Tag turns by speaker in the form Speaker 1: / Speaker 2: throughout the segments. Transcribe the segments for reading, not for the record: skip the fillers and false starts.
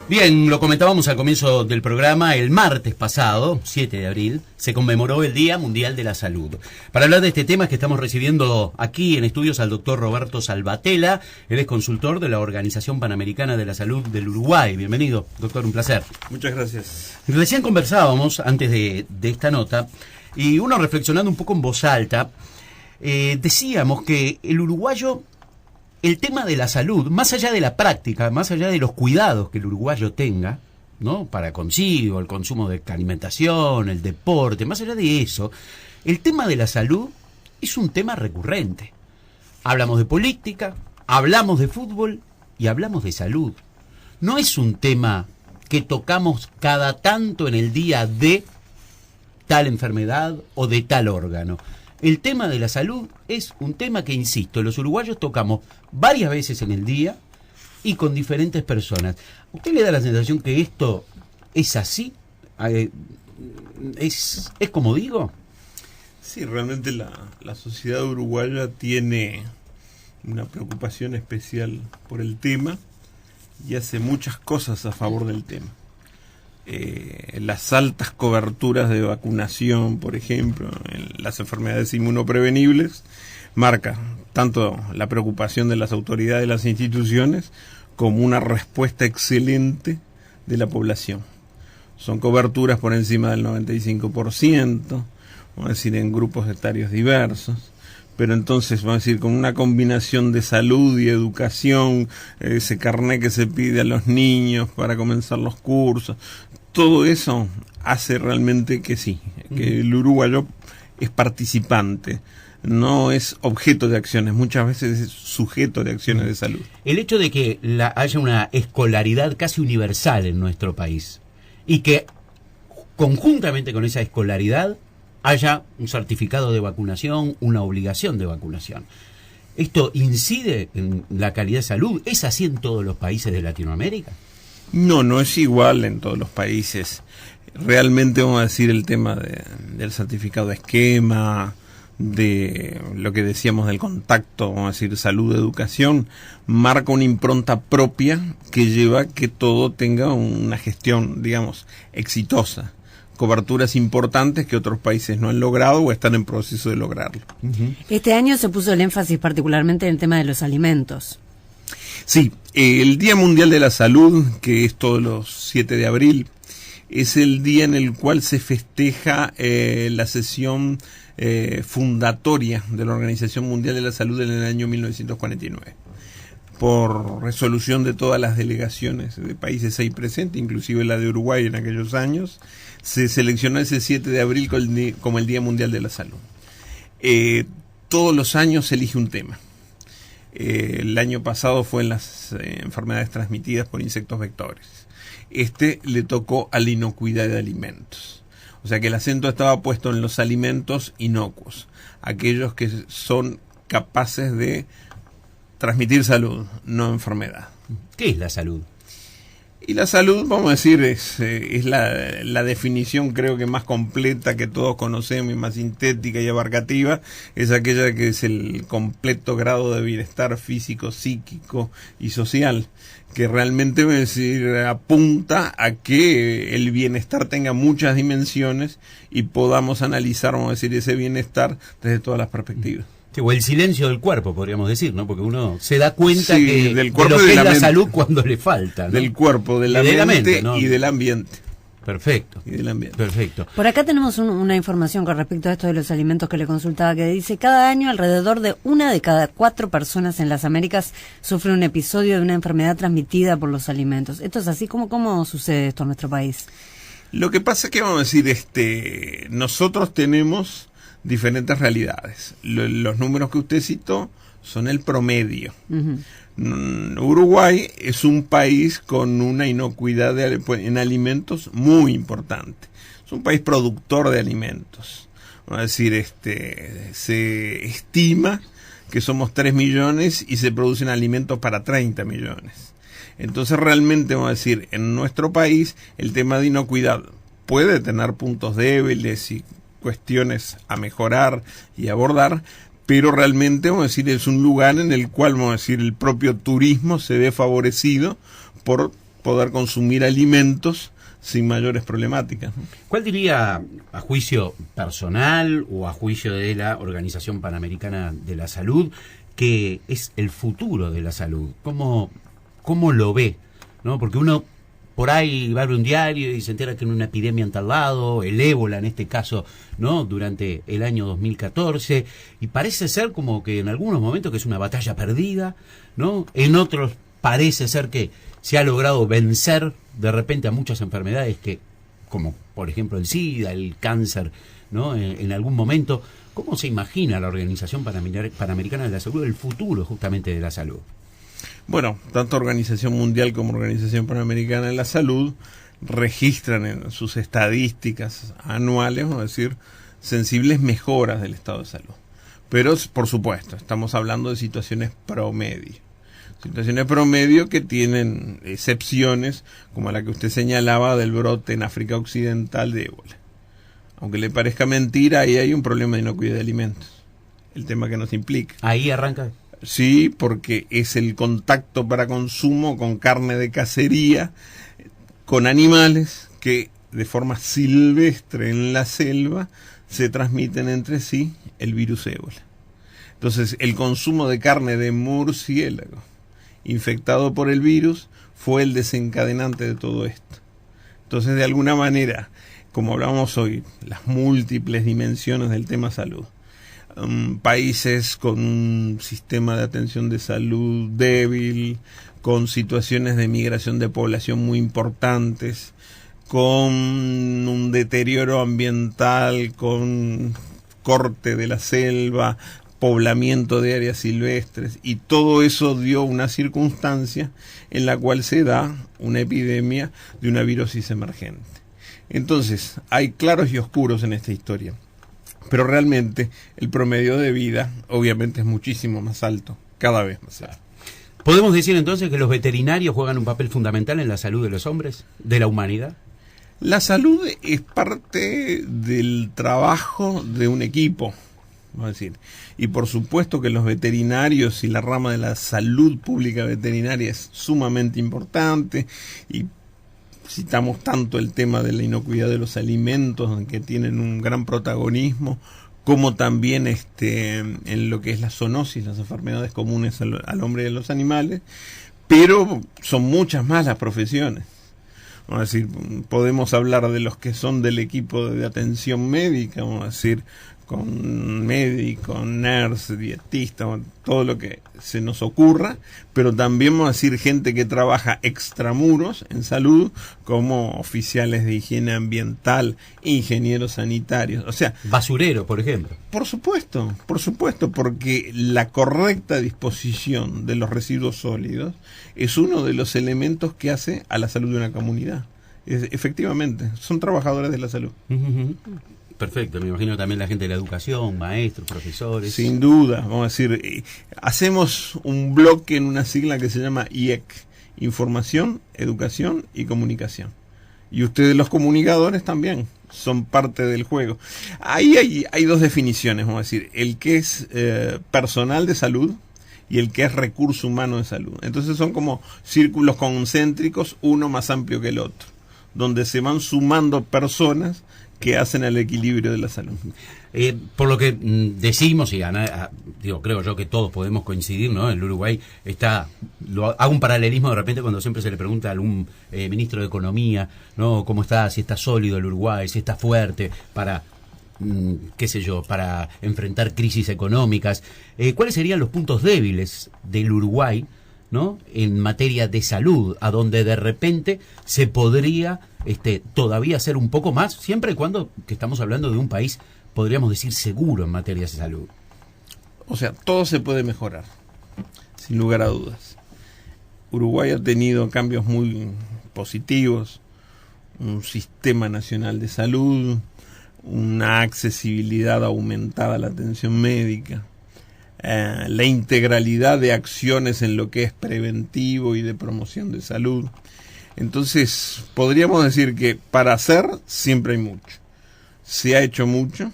Speaker 1: Bien, lo comentábamos al comienzo del programa, el martes pasado, 7 de abril, se conmemoró el Día Mundial de la Salud. Para hablar de este tema es que estamos recibiendo aquí en estudios al doctor Roberto Salvatella, él es consultor de la Organización Panamericana de la Salud del Uruguay. Bienvenido, doctor, un placer.
Speaker 2: Muchas gracias.
Speaker 1: Recién conversábamos, antes de esta nota, y uno reflexionando un poco en voz alta, decíamos que el uruguayo, el tema de la salud, más allá de la práctica, más allá de los cuidados que el uruguayo tenga, ¿no? Para consigo, el consumo de alimentación, el deporte, más allá de eso, el tema de la salud es un tema recurrente. Hablamos de política, hablamos de fútbol y hablamos de salud. No es un tema que tocamos cada tanto en el día de tal enfermedad o de tal órgano. El tema de la salud es un tema que, insisto, los uruguayos tocamos varias veces en el día y con diferentes personas. ¿A usted le da la sensación que esto es así? ¿Es como digo?
Speaker 2: Sí, realmente la sociedad uruguaya tiene una preocupación especial por el tema y hace muchas cosas a favor del tema. Las altas coberturas de vacunación, por ejemplo, en las enfermedades inmunoprevenibles, marca tanto la preocupación de las autoridades de las instituciones como una respuesta excelente de la población. Son coberturas por encima del 95%, vamos a decir, en grupos etarios diversos. Pero entonces, vamos a decir, con una combinación de salud y educación, ese carnet que se pide a los niños para comenzar los cursos, todo eso hace realmente que sí, que el uruguayo es participante, no es objeto de acciones, muchas veces es sujeto de acciones de salud.
Speaker 1: El hecho de que haya una escolaridad casi universal en nuestro país y que conjuntamente con esa escolaridad haya un certificado de vacunación, una obligación de vacunación. ¿Esto incide en la calidad de salud? ¿Es así en todos los países de Latinoamérica?
Speaker 2: No es igual en todos los países. Realmente, vamos a decir, el tema del certificado de esquema, de lo que decíamos del contacto, vamos a decir, salud-educación, marca una impronta propia que lleva a que todo tenga una gestión, digamos, exitosa. Coberturas importantes que otros países no han logrado o están en proceso de lograrlo.
Speaker 3: Este año se puso el énfasis particularmente en el tema de los alimentos.
Speaker 2: Sí, el Día Mundial de la Salud, que es todos los 7 de abril, es el día en el cual se festeja la sesión fundatoria de la Organización Mundial de la Salud en el año 1949. Por resolución de todas las delegaciones de países ahí presentes, inclusive la de Uruguay en aquellos años, se seleccionó ese 7 de abril como el Día Mundial de la Salud. Todos los años se elige un tema. El año pasado fue en las enfermedades transmitidas por insectos vectores. Este le tocó a la inocuidad de alimentos. O sea que el acento estaba puesto en los alimentos inocuos, aquellos que son capaces de transmitir salud, no enfermedad.
Speaker 1: ¿Qué es la salud?
Speaker 2: Y la salud, vamos a decir, es la definición creo que más completa que todos conocemos y más sintética y abarcativa, es aquella que es el completo grado de bienestar físico, psíquico y social, que realmente, vamos a decir, apunta a que el bienestar tenga muchas dimensiones y podamos analizar, vamos a decir, ese bienestar desde todas las perspectivas.
Speaker 1: O el silencio del cuerpo, podríamos decir, ¿no? Porque uno se da cuenta
Speaker 2: sí,
Speaker 1: que
Speaker 2: del cuerpo
Speaker 1: de lo que es la
Speaker 2: mente.
Speaker 1: Salud cuando le falta, ¿no?
Speaker 2: Del cuerpo, de la mente, ¿no? Y del ambiente.
Speaker 1: Perfecto.
Speaker 2: Y del ambiente.
Speaker 1: Perfecto.
Speaker 3: Por acá tenemos una información con respecto a esto de los alimentos que le consultaba, que dice: cada año alrededor de 1 de cada 4 personas en las Américas sufre un episodio de una enfermedad transmitida por los alimentos. ¿Esto es así? ¿Cómo sucede esto en nuestro país?
Speaker 2: Lo que pasa es que, vamos a decir, nosotros tenemos diferentes realidades. Los números que usted citó son el promedio. Uruguay es un país con una inocuidad en alimentos muy importante. Es un país productor de alimentos. Vamos a decir, se estima que somos 3 millones y se producen alimentos para 30 millones. Entonces realmente, vamos a decir, en nuestro país el tema de inocuidad puede tener puntos débiles y cuestiones a mejorar y abordar, pero realmente, vamos a decir, es un lugar en el cual, vamos a decir, el propio turismo se ve favorecido por poder consumir alimentos sin mayores problemáticas, ¿no?
Speaker 1: ¿Cuál diría, a juicio personal o a juicio de la Organización Panamericana de la Salud, que es el futuro de la salud? ¿Cómo lo ve? ¿No? Porque uno por ahí va a ver un diario y se entera que en una epidemia en tal lado, el ébola en este caso, ¿no? Durante el año 2014, y parece ser como que en algunos momentos que es una batalla perdida, ¿no? En otros parece ser que se ha logrado vencer de repente a muchas enfermedades que, como por ejemplo el SIDA, el cáncer, ¿no? En algún momento. ¿Cómo se imagina la Organización Panamericana de la Salud el futuro justamente de la salud?
Speaker 2: Bueno, tanto Organización Mundial como Organización Panamericana de la Salud registran en sus estadísticas anuales, vamos a decir, sensibles mejoras del estado de salud. Pero, por supuesto, estamos hablando de situaciones promedio. Situaciones promedio que tienen excepciones, como la que usted señalaba del brote en África Occidental de ébola. Aunque le parezca mentira, ahí hay un problema de inocuidad de alimentos. El tema que nos implica.
Speaker 1: Ahí arranca.
Speaker 2: Sí, porque es el contacto para consumo con carne de cacería, con animales que de forma silvestre en la selva se transmiten entre sí el virus ébola. Entonces, el consumo de carne de murciélago infectado por el virus fue el desencadenante de todo esto. Entonces, de alguna manera, como hablamos hoy, las múltiples dimensiones del tema salud, países con un sistema de atención de salud débil, con situaciones de migración de población muy importantes, con un deterioro ambiental, con corte de la selva, poblamiento de áreas silvestres, y todo eso dio una circunstancia en la cual se da una epidemia de una virosis emergente. Entonces, hay claros y oscuros en esta historia. Pero realmente el promedio de vida obviamente es muchísimo más alto, cada vez más alto.
Speaker 1: ¿Podemos decir entonces que los veterinarios juegan un papel fundamental en la salud de los hombres, de la humanidad?
Speaker 2: La salud es parte del trabajo de un equipo, vamos a decir. Y por supuesto que los veterinarios y la rama de la salud pública veterinaria es sumamente importante, y citamos tanto el tema de la inocuidad de los alimentos, que tienen un gran protagonismo, como también en lo que es la zoonosis, las enfermedades comunes al hombre y a los animales, pero son muchas más las profesiones. Vamos a decir, podemos hablar de los que son del equipo de atención médica, vamos a decir, con médico, nurse, dietista, todo lo que se nos ocurra, pero también vamos a decir gente que trabaja extramuros en salud, como oficiales de higiene ambiental, ingenieros sanitarios, o sea...
Speaker 1: Basurero, por ejemplo.
Speaker 2: Por supuesto, porque la correcta disposición de los residuos sólidos es uno de los elementos que hace a la salud de una comunidad. Efectivamente, son trabajadores de la salud.
Speaker 1: Perfecto, me imagino también la gente de la educación, maestros, profesores.
Speaker 2: Sin duda, vamos a decir, hacemos un bloque en una sigla que se llama IEC, Información, Educación y Comunicación. Y ustedes los comunicadores también son parte del juego. Ahí hay dos definiciones, vamos a decir, el que es personal de salud y el que es recurso humano de salud. Entonces son como círculos concéntricos, uno más amplio que el otro, donde se van sumando personas que hacen el equilibrio de la salud.
Speaker 1: Por lo que decimos, y creo yo que todos podemos coincidir, ¿no? El Uruguay hago un paralelismo de repente cuando siempre se le pregunta a algún ministro de Economía, ¿no? ¿Cómo está? Si está sólido el Uruguay, si está fuerte para, para enfrentar crisis económicas. ¿Cuáles serían los puntos débiles del Uruguay, ¿no? En materia de salud, a donde de repente se podría todavía hacer un poco más, siempre y cuando que estamos hablando de un país, podríamos decir, seguro en materia de salud?
Speaker 2: O sea, todo se puede mejorar, sin lugar a dudas. Uruguay ha tenido cambios muy positivos, un sistema nacional de salud, una accesibilidad aumentada a la atención médica, la integralidad de acciones en lo que es preventivo y de promoción de salud. Entonces, podríamos decir que para hacer siempre hay mucho. Se ha hecho mucho.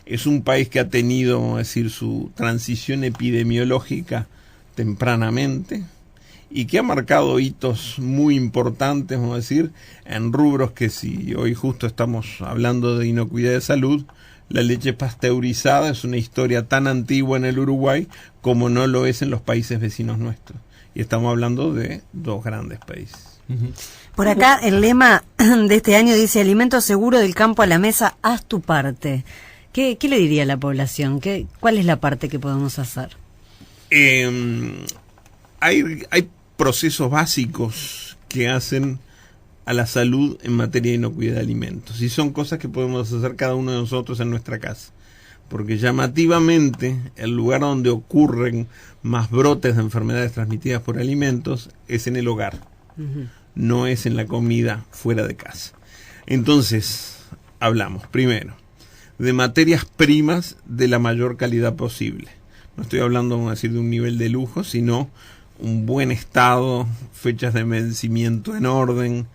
Speaker 2: Es un país que ha tenido, vamos a decir, su transición epidemiológica tempranamente, y que ha marcado hitos muy importantes, vamos a decir, en rubros que, si hoy justo estamos hablando de inocuidad de salud, la leche pasteurizada es una historia tan antigua en el Uruguay como no lo es en los países vecinos nuestros. Y estamos hablando de dos grandes países.
Speaker 3: Por acá el lema de este año dice: alimento seguro del campo a la mesa, haz tu parte. ¿Qué le diría a la población? ¿Cuál es la parte que podemos hacer?
Speaker 2: Hay procesos básicos que hacen a la salud en materia de inocuidad de alimentos, y son cosas que podemos hacer cada uno de nosotros en nuestra casa, porque llamativamente el lugar donde ocurren más brotes de enfermedades transmitidas por alimentos es en el hogar, no es en la comida fuera de casa. Entonces, hablamos primero de materias primas de la mayor calidad posible. No estoy hablando, vamos a decir, de un nivel de lujo, sino un buen estado, fechas de vencimiento en orden,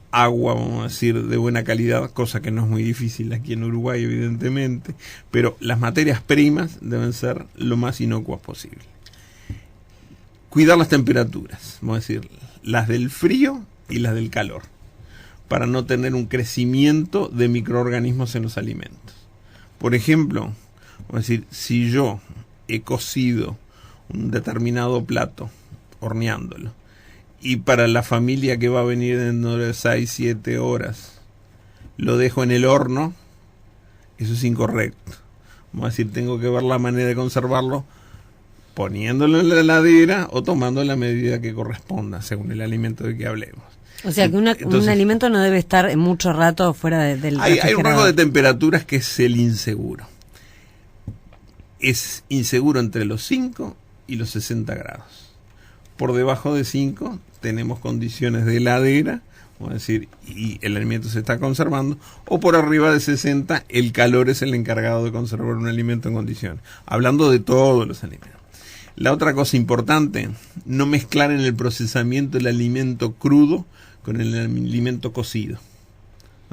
Speaker 2: agua, vamos a decir, de buena calidad, cosa que no es muy difícil aquí en Uruguay, evidentemente, pero las materias primas deben ser lo más inocuas posible. Cuidar las temperaturas, vamos a decir, las del frío y las del calor, para no tener un crecimiento de microorganismos en los alimentos. Por ejemplo, vamos a decir, si yo he cocido un determinado plato horneándolo, y para la familia que va a venir dentro de 6-7 horas lo dejo en el horno, eso es incorrecto. Vamos a decir, tengo que ver la manera de conservarlo poniéndolo en la heladera o tomando la medida que corresponda según el alimento de que hablemos.
Speaker 3: O sea que un alimento no debe estar mucho rato fuera del refrigerador.
Speaker 2: Hay un rango de temperaturas que es el inseguro. Es inseguro entre los 5 y los 60 grados. Por debajo de 5 tenemos condiciones de heladera, vamos a decir, y el alimento se está conservando, o por arriba de 60 el calor es el encargado de conservar un alimento en condiciones. Hablando de todos los alimentos. La otra cosa importante, no mezclar en el procesamiento el alimento crudo con el alimento cocido,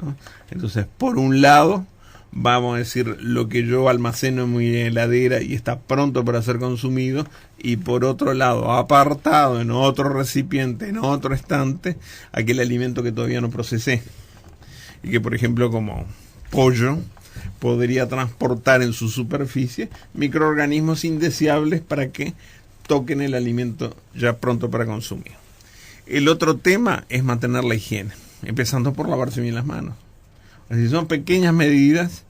Speaker 2: ¿no? Entonces, por un lado, vamos a decir, lo que yo almaceno en mi heladera y está pronto para ser consumido, y por otro lado, apartado en otro recipiente, en otro estante, aquel alimento que todavía no procesé, y que, por ejemplo, como pollo, podría transportar en su superficie microorganismos indeseables para que toquen el alimento ya pronto para consumir. El otro tema es mantener la higiene, empezando por lavarse bien las manos. Así son pequeñas medidas,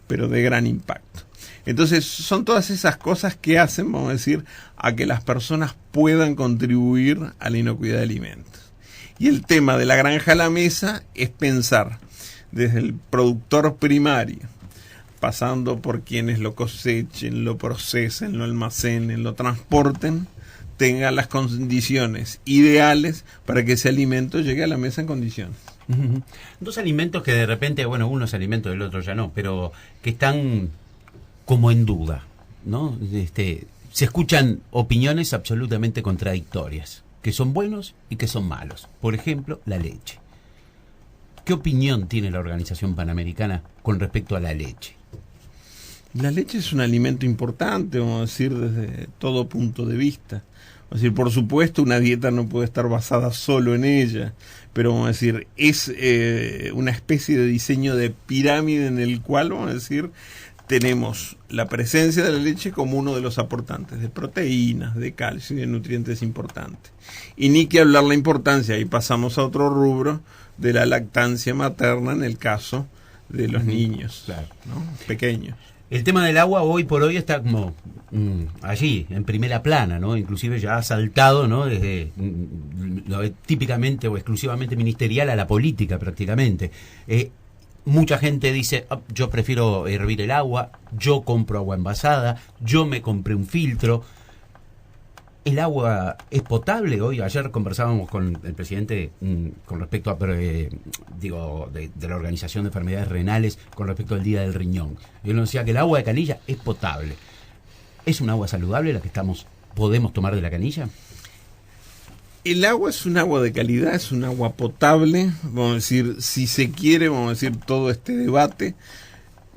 Speaker 2: pero de gran impacto. Entonces, son todas esas cosas que hacen, vamos a decir, a que las personas puedan contribuir a la inocuidad de alimentos. Y el tema de la granja a la mesa es pensar desde el productor primario, pasando por quienes lo cosechen, lo procesen, lo almacenen, lo transporten, tenga las condiciones ideales para que ese alimento llegue a la mesa en condiciones.
Speaker 1: Dos alimentos que de repente, bueno, uno es alimento, el otro ya no, pero que están como en duda, ¿no? Se escuchan opiniones absolutamente contradictorias, que son buenos y que son malos. Por ejemplo, la leche. ¿Qué opinión tiene la Organización Panamericana con respecto a la leche?
Speaker 2: La leche es un alimento importante, vamos a decir, desde todo punto de vista. Vamos a decir, por supuesto, una dieta no puede estar basada solo en ella, pero vamos a decir, es una especie de diseño de pirámide en el cual, vamos a decir, tenemos la presencia de la leche como uno de los aportantes de proteínas, de calcio y de nutrientes importantes. Y ni que hablar la importancia, ahí pasamos a otro rubro, de la lactancia materna en el caso de los niños, claro, ¿no? Pequeños.
Speaker 1: El tema del agua hoy por hoy está como allí, en primera plana, ¿no? Inclusive ya ha saltado, ¿no? Desde lo típicamente o exclusivamente ministerial a la política prácticamente. Mucha gente dice, yo prefiero hervir el agua, yo compro agua envasada, yo me compré un filtro. ¿El agua es potable hoy? Ayer conversábamos con el presidente con respecto a, de la Organización de Enfermedades Renales con respecto al Día del Riñón. Y él nos decía que el agua de canilla es potable. ¿Es un agua saludable la que podemos tomar de la canilla?
Speaker 2: El agua es un agua de calidad, es un agua potable. Vamos a decir, si se quiere, vamos a decir, todo este debate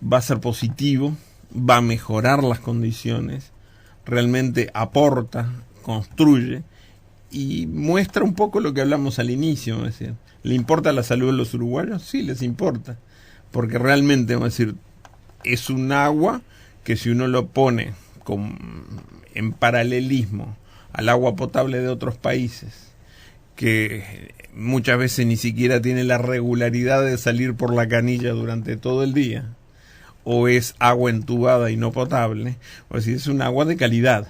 Speaker 2: va a ser positivo, va a mejorar las condiciones, realmente aporta, construye, y muestra un poco lo que hablamos al inicio, es decir, ¿le importa la salud de los uruguayos? Sí, les importa, porque realmente, vamos a decir, es un agua que si uno lo pone en paralelismo al agua potable de otros países, que muchas veces ni siquiera tiene la regularidad de salir por la canilla durante todo el día, o es agua entubada y no potable, o sea, es un agua de calidad.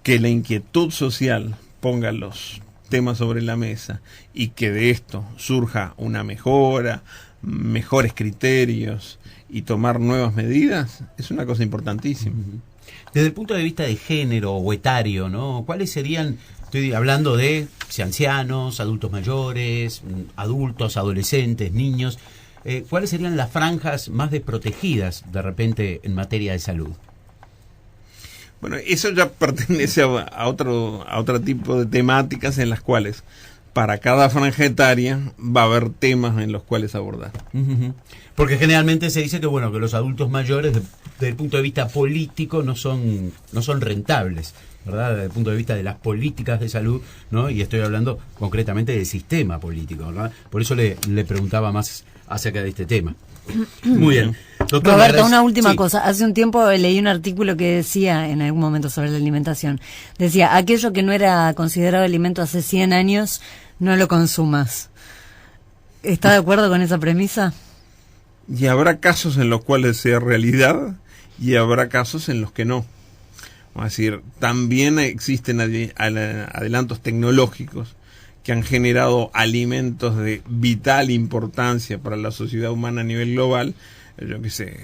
Speaker 2: Que la inquietud social ponga los temas sobre la mesa y que de esto surja una mejora, mejores criterios y tomar nuevas medidas, es una cosa importantísima.
Speaker 1: Desde el punto de vista de género o etario, ¿no? ¿Cuáles serían, estoy hablando de si ancianos, adultos mayores, adultos, adolescentes, niños, cuáles serían las franjas más desprotegidas de repente en materia de salud?
Speaker 2: Bueno, eso ya pertenece a otro tipo de temáticas en las cuales para cada franja etaria va a haber temas en los cuales abordar.
Speaker 1: Porque generalmente se dice que bueno, que los adultos mayores desde el punto de vista político no son rentables, ¿verdad? Desde el punto de vista de las políticas de salud, ¿no? Y estoy hablando concretamente del sistema político, ¿verdad? Por eso le preguntaba más acerca de este tema. Muy bien. Doctor,
Speaker 3: Roberto, una última cosa. Hace un tiempo leí un artículo que decía, en algún momento sobre la alimentación, decía, aquello que no era considerado alimento hace 100 años, no lo consumas. ¿Está de acuerdo con esa premisa?
Speaker 2: Y habrá casos en los cuales sea realidad y habrá casos en los que no. Es decir, también existen adelantos tecnológicos que han generado alimentos de vital importancia para la sociedad humana a nivel global, yo qué sé,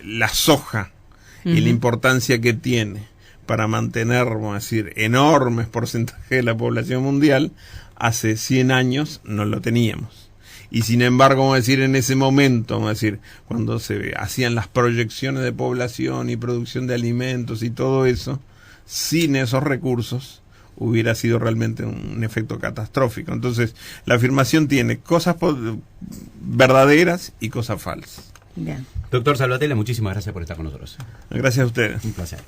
Speaker 2: la soja y la importancia que tiene para mantener, vamos a decir, enormes porcentajes de la población mundial, hace 100 años no lo teníamos. Y sin embargo, vamos a decir, en ese momento, vamos a decir, cuando se hacían las proyecciones de población y producción de alimentos y todo eso, sin esos recursos, hubiera sido realmente un efecto catastrófico. Entonces, la afirmación tiene cosas verdaderas y cosas falsas.
Speaker 3: Bien.
Speaker 1: Doctor Salvatella, muchísimas gracias por estar con nosotros.
Speaker 2: Gracias a ustedes.
Speaker 1: Un placer.